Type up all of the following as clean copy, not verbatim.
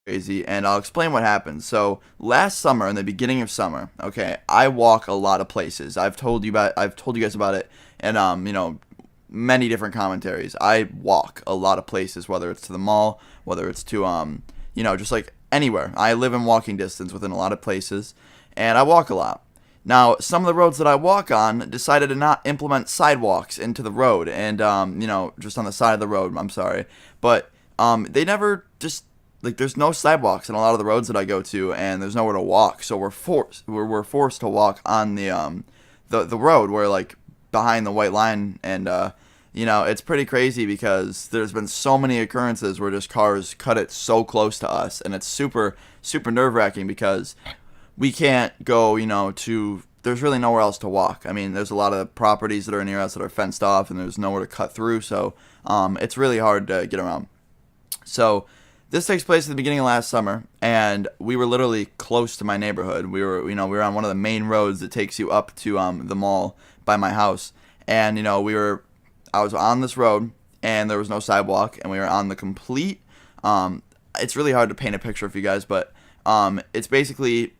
crazy, and I'll explain what happened. So last summer, in the beginning of summer, okay, I walk a lot of places. I've told you guys about it, and many different commentaries. I walk a lot of places, whether it's to the mall, whether it's to just like anywhere. I live in walking distance within a lot of places, and I walk a lot. Now, some of the roads that I walk on decided to not implement sidewalks into the road, and just on the side of the road. I'm sorry, but they never just like there's no sidewalks in a lot of the roads that I go to, and there's nowhere to walk. So we're forced to walk on the road where like behind the white line, and it's pretty crazy because there's been so many occurrences where just cars cut it so close to us, and it's super super nerve wracking because we can't go, to there's really nowhere else to walk. I mean, there's a lot of properties that are near us that are fenced off, and there's nowhere to cut through, so it's really hard to get around. So this takes place at the beginning of last summer, and we were literally close to my neighborhood. We were on one of the main roads that takes you up to the mall by my house, and I was on this road, and there was no sidewalk, and we were on the complete. It's really hard to paint a picture for you guys, but it's basically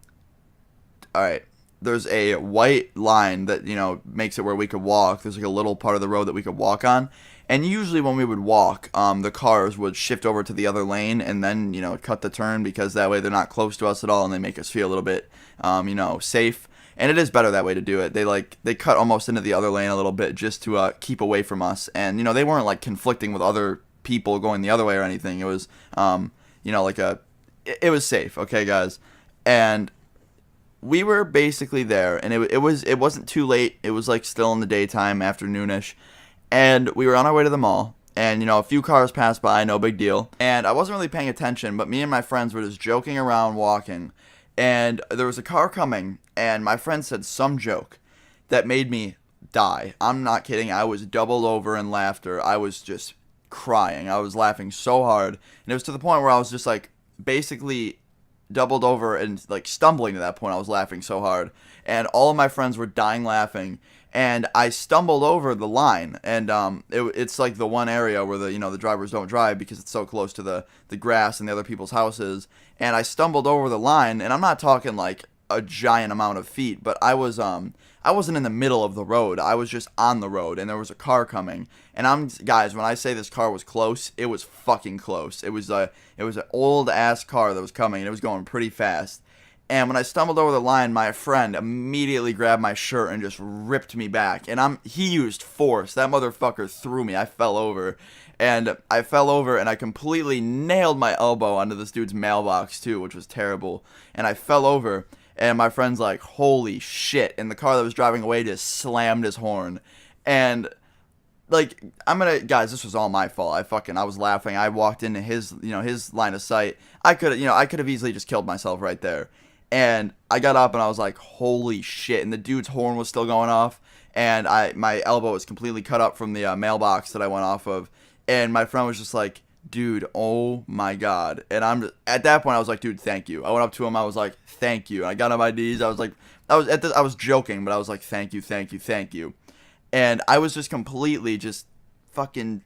all right. There's a white line that makes it where we could walk. There's like a little part of the road that we could walk on, and usually when we would walk, the cars would shift over to the other lane and then cut the turn because that way they're not close to us at all and they make us feel a little bit safe. And it is better that way to do it. They cut almost into the other lane a little bit just to keep away from us, and they weren't like conflicting with other people going the other way or anything. It was it was safe, okay, guys, and we were basically there, and it wasn't too late. It was like still in the daytime, afternoonish, and we were on our way to the mall. And a few cars passed by, no big deal. And I wasn't really paying attention, but me and my friends were just joking around, walking, and there was a car coming, and my friend said some joke that made me die. I'm not kidding. I was doubled over in laughter. I was just crying. I was laughing so hard, and it was to the point where I was just like basically doubled over and like stumbling to that point. I was laughing so hard, and all of my friends were dying laughing, and I stumbled over the line, and it's like the one area where the drivers don't drive because it's so close to the grass and the other people's houses, and I stumbled over the line, and I'm not talking like a giant amount of feet, but I wasn't in the middle of the road. I was just on the road, and there was a car coming. And guys, when I say this car was close, it was fucking close. It was an old ass car that was coming, and it was going pretty fast. And when I stumbled over the line, my friend immediately grabbed my shirt and just ripped me back. And he used force. That motherfucker threw me. I fell over. And I completely nailed my elbow onto this dude's mailbox too, which was terrible. And I fell over. And my friend's like, holy shit. And the car that was driving away just slammed his horn. And, like, guys, this was all my fault. I was laughing. I walked into his line of sight. I could have easily just killed myself right there. And I got up and I was like, holy shit. And the dude's horn was still going off. And my elbow was completely cut up from the mailbox that I went off of. And my friend was just like, dude, oh my god. And at that point I was like, dude, thank you. I went up to him, I was like, thank you. And I got on my knees. I was joking, but I was like, thank you, thank you, thank you. And I was just completely just fucking,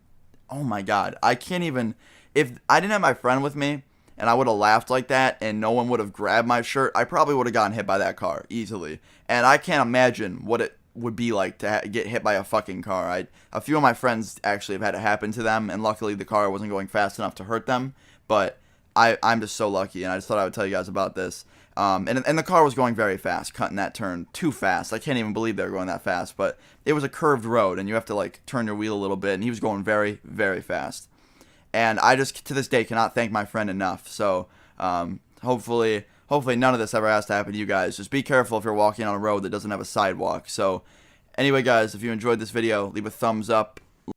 oh my god. I can't even, if I didn't have my friend with me and I would have laughed like that and no one would have grabbed my shirt, I probably would have gotten hit by that car easily. And I can't imagine what it would be like to get hit by a fucking car. A few of my friends actually have had it happen to them, and luckily the car wasn't going fast enough to hurt them, but I'm just so lucky, and I just thought I would tell you guys about this. And the car was going very fast, cutting that turn too fast. I can't even believe they were going that fast, but it was a curved road, and you have to like turn your wheel a little bit, and he was going very, very fast. And I just, to this day, cannot thank my friend enough. So hopefully none of this ever has to happen to you guys. Just be careful if you're walking on a road that doesn't have a sidewalk. So anyway, guys, if you enjoyed this video, leave a thumbs up.